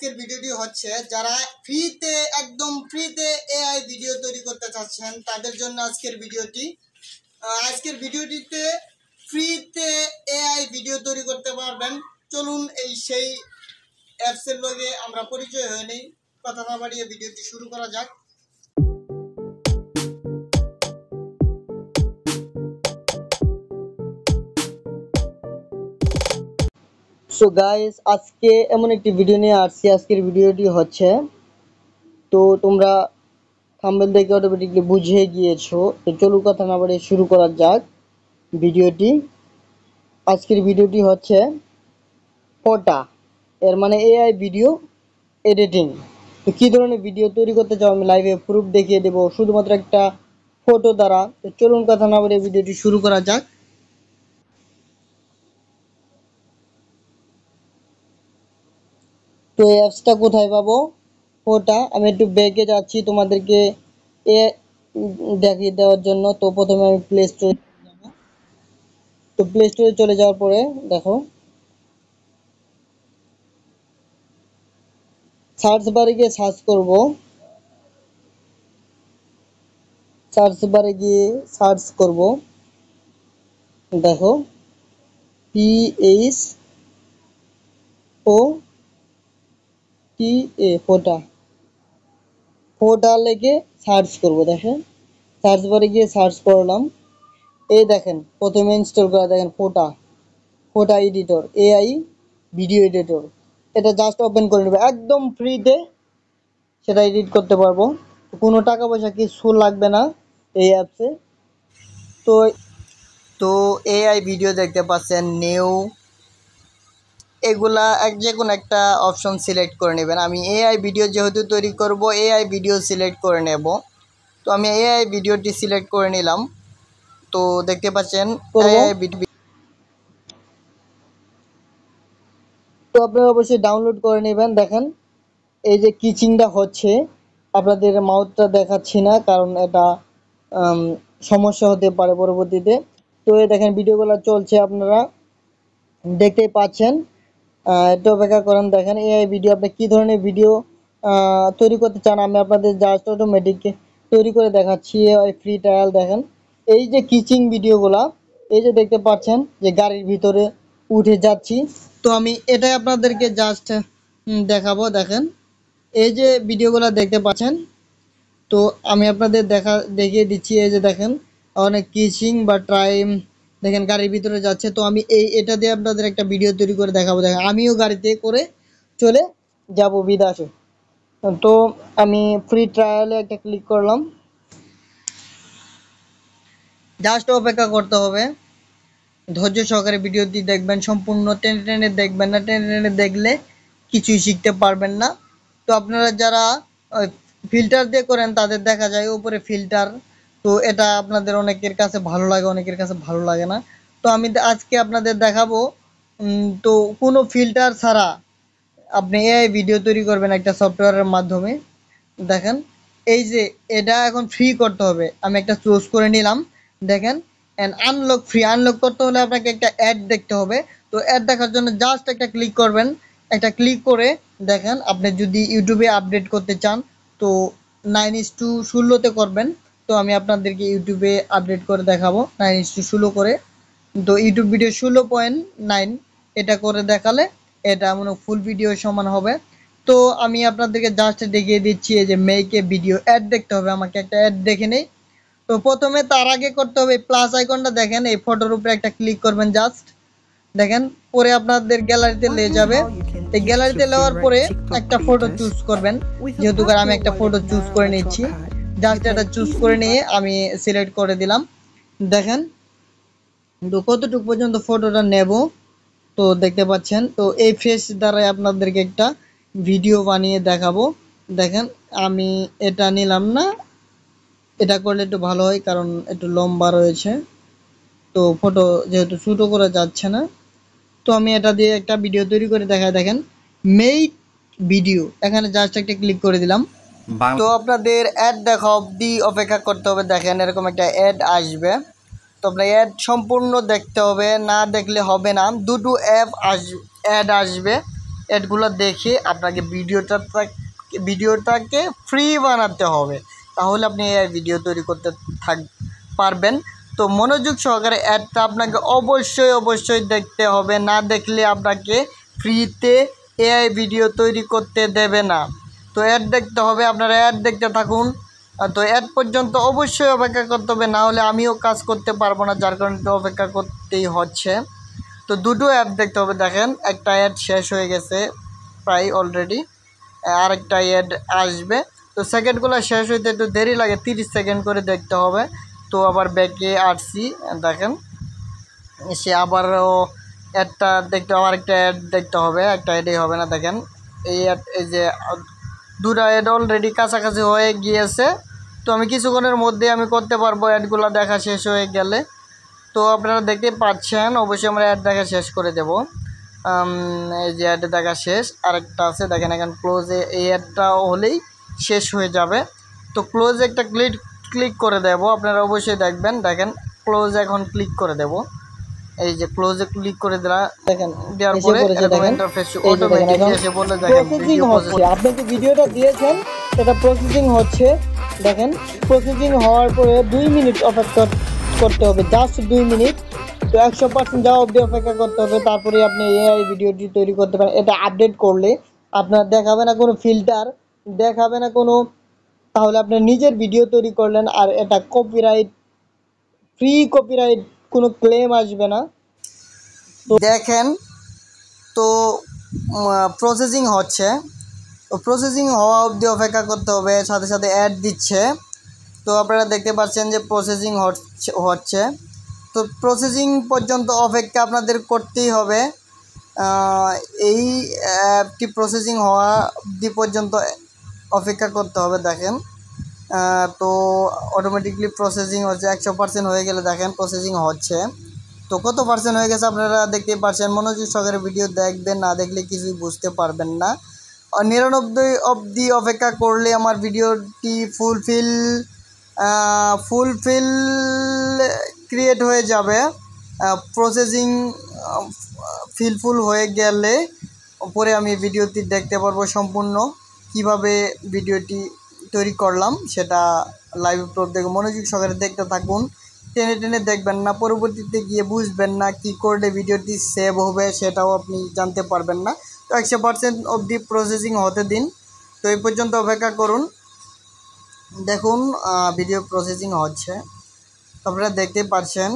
আজকের ভিডিওটি হচ্ছে যারা ফ্রিতে একদম ফ্রিতে এআই ভিডিও তৈরি করতে চাচ্ছেন তাদের জন্য আজকের ভিডিওটি। আজকের ভিডিওটিতে ফ্রিতে এআই ভিডিও তৈরি করতে পারবেন। চলুন সেই অ্যাপসের লগে আমরা পরিচয় হয়ে নেই, কথা না বাড়িয়ে ভিডিওটি শুরু করা যাক। সো গাইস, আজকে এমন একটি ভিডিও নিয়ে আসছি। আজকের ভিডিওটি হচ্ছে, তো তোমরা থাম্বনেল দেখে অটোমেটিকলি বুঝে গিয়েছো, তো চলুন কথা না বাড়িয়ে শুরু করা যাক ভিডিওটি। আজকের ভিডিওটি হচ্ছে ফটা, এর মানে এআই ভিডিও এডিটিং। তো কী ধরনের ভিডিও তৈরি করতে চাও আমি লাইভে প্রুফ দেখিয়ে দেবো শুধুমাত্র একটা ফটো দ্বারা। তো চলুন কথা না বাড়িয়ে ভিডিওটি শুরু করা যাক। তো এই অ্যাপসটা কোথায় পাবো? ফটা, আমি একটু ব্যাকে যাচ্ছি তোমাদেরকে দেখিয়ে দেওয়ার জন্য। তো প্রথমে আমি প্লে স্টোরে যাবো। তো প্লে স্টোরে চলে যাওয়ার পরে দেখো সার্চ বারে গিয়ে সার্চ করব। সার্চ বারে গিয়ে সার্চ করব, দেখো PHOTA ফোটা, ফোটা লেগে সার্চ করব। দেখেন সার্চ বারে গিয়ে সার্চ করলাম, এই দেখেন প্রথমে ইনস্টল করা, দেখেন ফোটা এডিটর, এআই ভিডিও এডিটর। এটা জাস্ট ওপেন করে নেবে, একদম ফ্রিতে সেটা এডিট করতে পারবো, কোনো টাকা পয়সা কিছু লাগবে না এই অ্যাপসে। তো তো এআই ভিডিও দেখতে পাচ্ছেন, নিউ, এগুলা যে কোনো একটা অপশন সিলেক্ট করে নেবেন। আমি এআই ভিডিও যেহেতু তৈরি করব, এআই ভিডিও সিলেক্ট করে নেব। তো আমি এআই ভিডিওটি সিলেক্ট করে নিলাম। তো দেখতে পাচ্ছেন এআই ভিডিও। তো আপনারা অবশ্যই ডাউনলোড করে নেবেন। দেখেন এই যে কিচিংটা হচ্ছে, আপনাদের মাউথটা দেখাচ্ছি না কারণ এটা সমস্যা হতে পারে পরবর্তীতে। তো এই দেখেন ভিডিওগুলো চলছে, আপনারা দেখতেই পাচ্ছেন। একটু অপেক্ষা করেন। দেখেন এআই ভিডিও, আপনি কী ধরনের ভিডিও তৈরি করতে চান আমি আপনাদের জাস্ট অটোমেটিক তৈরি করে দেখাচ্ছি। AI free trial. দেখেন এই যে কিচিং ভিডিওগুলা, এই যে দেখতে পাচ্ছেন যে গাড়ির ভিতরে উঠে যাচ্ছি। তো আমি এটাই আপনাদেরকে জাস্ট দেখাবো। দেখেন এই যে ভিডিওগুলো দেখতে পাচ্ছেন, তো আমি আপনাদের দেখিয়ে দিচ্ছি। এই যে দেখেন অনেক কিচিং বা ট্রাইম, দেখেন গাড়ির ভিতরে যাচ্ছে। তো আমি এটা দিয়ে আপনাদের একটা ভিডিও তৈরি করে দেখাবো। দেখেন আমিও গাড়িতে করে চলে যাব বিদেশে। তো আমি ফ্রি ট্রায়ালে একটা ক্লিক করলাম, জাস্ট অপেক্ষা করতে হবে। ধৈর্য সহকারে ভিডিওটি দেখবেন, সম্পূর্ণ টেনে টেনে দেখবেন না, টেনে টেনে দেখলে কিছুই শিখতে পারবেন না। তো আপনারা যারা ফিল্টার দিয়ে করেন তাদের দেখা যায় উপরে ফিল্টার, তো এটা আপনাদের অনেকের কাছে ভালো লাগে, অনেকের কাছে ভালো লাগে না। তো আমি আজকে আপনাদের দেখাবো তো কোনো ফিল্টার ছাড়া আপনি এআই ভিডিও তৈরি করবেন একটা সফটওয়্যারের মাধ্যমে। দেখেন এই যে এটা এখন ফ্রি করতে হবে, আমি একটা চুজ করে নিলাম। দেখেন অ্যান্ড আনলক ফ্রি, আনলক করতে হলে আপনাকে একটা অ্যাড দেখতে হবে। তো অ্যাড দেখার জন্য জাস্ট একটা ক্লিক করবেন। একটা ক্লিক করে দেখেন আপনি যদি ইউটিউবে আপডেট করতে চান তো 9:16 করবেন। তো আমি আপনাদেরকে ইউটিউবে আপডেট করে দেখাবো 9:16 করে। তো ইউটিউব ভিডিও 16.9 এটা করে দেখালে এটা মনে ফুল ভিডিও সমান হবে। তো আমি আপনাদেরকে জাস্ট দেখিয়ে দিচ্ছি, এই যে মেক এ ভিডিও অ্যাড দেখতে হবে, আমাকে একটা অ্যাড দেখে নেই। তো প্রথমে তার আগে করতে হবে প্লাস আইকনটা, দেখেন এই ফটোর উপরে একটা ক্লিক করবেন জাস্ট। দেখেন পরে আপনাদের গ্যালারিতে নিয়ে যাবে। এই গ্যালারিতে নেওয়ার পরে একটা ফটো চুজ করবেন, যেহেতু আমি একটা ফটো চুজ করে নিচ্ছি। জাস্ট এটা চুজ করে নিয়ে আমি সিলেক্ট করে দিলাম। দেখেন তো কতটুকু পর্যন্ত ফটোটা নেব, তো দেখতে পাচ্ছেন। তো এই ফেস দ্বারাই আপনাদেরকে একটা ভিডিও বানিয়ে দেখাবো। দেখেন আমি এটা নিলাম না, এটা করলে একটু ভালো হয় কারণ একটু লম্বা রয়েছে, তো ফটো যেহেতু ছোটো করা যাচ্ছে না। তো আমি এটা দিয়ে একটা ভিডিও তৈরি করে দেখাই। দেখেন মেক ভিডিও, এখানে জাস্ট একটা ক্লিক করে দিলাম। তো আপনাদের অ্যাড দেখা অবধি অপেক্ষা করতে হবে। দেখেন এরকম একটা অ্যাড আসবে, তো আপনার অ্যাড সম্পূর্ণ দেখতে হবে, না দেখলে হবে না। দুটো অ্যাড আসবে, অ্যাডগুলো দেখে আপনাকে ভিডিওটাকে ফ্রি বানাতে হবে, তাহলে আপনি এআই ভিডিও তৈরি করতে পারবেন। তো মনোযোগ সহকারে অ্যাডটা আপনাকে অবশ্যই দেখতে হবে, না দেখলে আপনাকে ফ্রিতে এআই ভিডিও তৈরি করতে দেবে না। তো অ্যাড দেখতে হবে, আপনারা অ্যাড দেখতে থাকুন। তো অ্যাড পর্যন্ত অবশ্যই অপেক্ষা করতে হবে, না হলে আমিও কাজ করতে পারবো না, যার কারণে তো অপেক্ষা করতেই হচ্ছে। তো দুটো অ্যাড দেখতে হবে। দেখেন একটা অ্যাড শেষ হয়ে গেছে প্রায় অলরেডি, আরেকটা অ্যাড আসবে। তো সেকেন্ডগুলো শেষ হইতে একটু দেরি লাগে, 30 সেকেন্ড করে দেখতে হবে। তো আবার ব্যাকে আসছি, দেখেন সে আবারও অ্যাডটা দেখতে হবে, আরেকটা অ্যাড দেখতে হবে, একটা অ্যাডই হবে না। দেখেন এই অ্যাড, এই যে দুটো অ্যাড অলরেডি কাছাকাছি হয়ে গিয়েছে। তো আমি কিছুক্ষণের মধ্যে আমি করতে পারবো অ্যাডগুলো দেখা শেষ হয়ে গেলে। তো আপনারা দেখতে পাচ্ছেন, অবশ্যই আমরা অ্যাড দেখা শেষ করে দেব। এই যে অ্যাড দেখা শেষ, আরেকটা আছে দেখেন এখন ক্লোজে, এই অ্যাডটা হলেই শেষ হয়ে যাবে। তো ক্লোজে একটা ক্লিক করে দেব, আপনারা অবশ্যই দেখবেন। দেখেন ক্লোজ এখন ক্লিক করে দেব, এই যে ক্লোজে ক্লিক করে দিলাম, দেখেন দেওয়ার পরে এরকম ইন্টারফেস অটোমেটিকলি এসে বলে দেখেন ভিডিও হচ্ছে। আপনি যে ভিডিওটা দিয়েছেন এটা প্রসেসিং হচ্ছে। দেখেন প্রসেসিং হওয়ার পরে 2 মিনিট অপেক্ষা করতে হবে, জাস্ট 2 মিনিট। তো 100% যাওয়া অবধি অপেক্ষা করতে হবে, তারপরে আপনি এআই ভিডিওটি তৈরি করতে পারেন। এটা আপডেট করলে আপনার দেখাবে না কোনো ফিল্টার, দেখাবে না কোনো, তাহলে আপনি নিজের ভিডিও তৈরি করলেন, আর এটা কপিরাইট ফ্রি, কপিরাইট কোনো ক্লেম আসবে না। তো দেখেন তো প্রসেসিং হচ্ছে, তো প্রসেসিং হওয়া অবধি অপেক্ষা করতে হবে, সাথে সাথে অ্যাড দিচ্ছে। তো আপনারা দেখতে পাচ্ছেন যে প্রসেসিং হচ্ছে। তো প্রসেসিং পর্যন্ত অপেক্ষা আপনাদের করতেই হবে। এই অ্যাপটি প্রসেসিং হওয়া অবধি পর্যন্ত অপেক্ষা করতে হবে। দেখেন তো অটোমেটিকলি প্রসেসিং হচ্ছে, 100% হয়ে গেলে দেখেন প্রসেসিং হচ্ছে। তো কত পার্সেন্ট হয়ে গেছে আপনারা দেখতেই পাচ্ছেন। মনোযোগ সহকারে ভিডিও দেখবেন, না দেখলে কিছুই বুঝতে পারবেন না। 99 অবধি অপেক্ষা করলে আমার ভিডিওটি ফুলফিল ক্রিয়েট হয়ে যাবে। প্রসেসিং ফুল হয়ে গেলে পরে আমি ভিডিওটি দেখতে পারবো সম্পূর্ণ কিভাবে ভিডিওটি তৈরি করলাম, সেটা লাইভ প্রুফ দেখে মনোযোগ সহকারে দেখতে থাকুন, টেনে দেখবেন না, পরবর্তীতে গিয়ে বুঝবেন না কি করলে ভিডিওটি সেভ হবে, সেটাও আপনি জানতে পারবেন না। তো 100% অবধি প্রসেসিং হতে দিন। তো এই পর্যন্ত অপেক্ষা করুন। দেখুন ভিডিও প্রসেসিং হচ্ছে, আপনারা দেখতে পাচ্ছেন।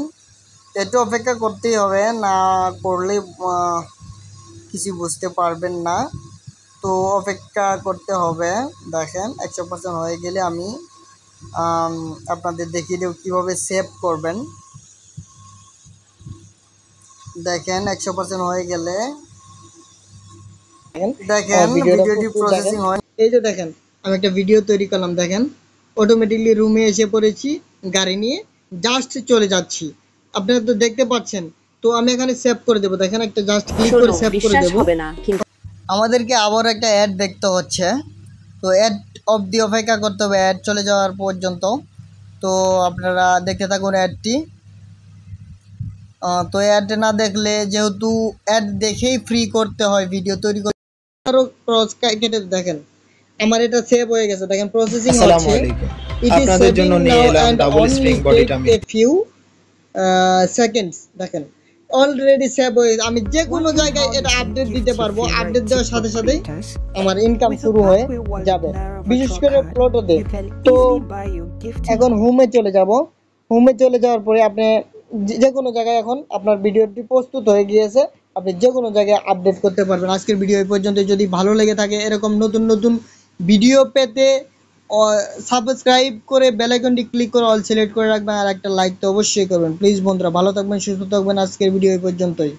একটু অপেক্ষা করতেই হবে, না করলে কিছু বুঝতে পারবেন না। তো অপেক্ষা করতে হবে। দেখেন 100% হয়ে গেলে আমি আপনাদের দেখিয়ে দেব কীভাবে সেভ করবেন। দেখেন 100% হয়ে গেলে দেখেন ভিডিওটি প্রসেসিং হয়। এই যে দেখেন আমি একটা ভিডিও তৈরি করলাম, দেখেন অটোমেটিকলি রুমে এসে পড়েছি, গাড়ি নিয়ে জাস্ট চলে যাচ্ছি, আপনারা তো দেখতে পাচ্ছেন। তো আমি এখানে সেভ করে দেব, দেখেন একটা জাস্ট ক্লিক করে সেভ করে দেব। আমাদেরকে আবার একটা অ্যাড দেখতে হচ্ছে, তো অ্যাড অবধি অপেক্ষা করতে হবে, অ্যাড চলে যাওয়ার পর্যন্ত। তো আপনারা দেখতে থাকুন অ্যাডটি। তো অ্যাড না দেখলে, যেহেতু অ্যাড দেখেই ফ্রি করতে হয় ভিডিও তৈরি করতে, আরো ক্রস কেটে দেখেন আমার এটা সেভ হয়ে গেছে। দেখেন প্রসেসিং হচ্ছে, আপনাদের জন্য নিয়ে এলাম ডাবল স্প্রিং বডিটা এ ফিউ সেকেন্ডস। দেখেন অলরেডি সেভ হয়ে, আমি যে কোনো জায়গায় এটা আপডেট দিতে পারবো, আপডেট দেওয়ার সাথে সাথেই আমার ইনকাম শুরু হয়ে যাবে, বিশেষ করে প্লটোতে। তো এখন হোমে চলে যাব, হোমে চলে যাওয়ার পরে আপনি যে কোনো জায়গায় এখন আপনার ভিডিওটি প্রস্তুত হয়ে গিয়েছে, আপনি যে কোনো জায়গায় আপডেট করতে পারবেন। আজকের ভিডিও এই পর্যন্ত। যদি ভালো লেগে থাকে এরকম নতুন নতুন ভিডিও পেতে সাবস্ক্রাইব করে বেল আইকনটি ক্লিক করে অল সিলেক্ট করে রাখবেন, আর একটা লাইক তো অবশ্যই করবেন প্লিজ। বন্ধুরা ভালো থাকবেন, সুস্থ থাকবেন। আজকের ভিডিও এই পর্যন্তই।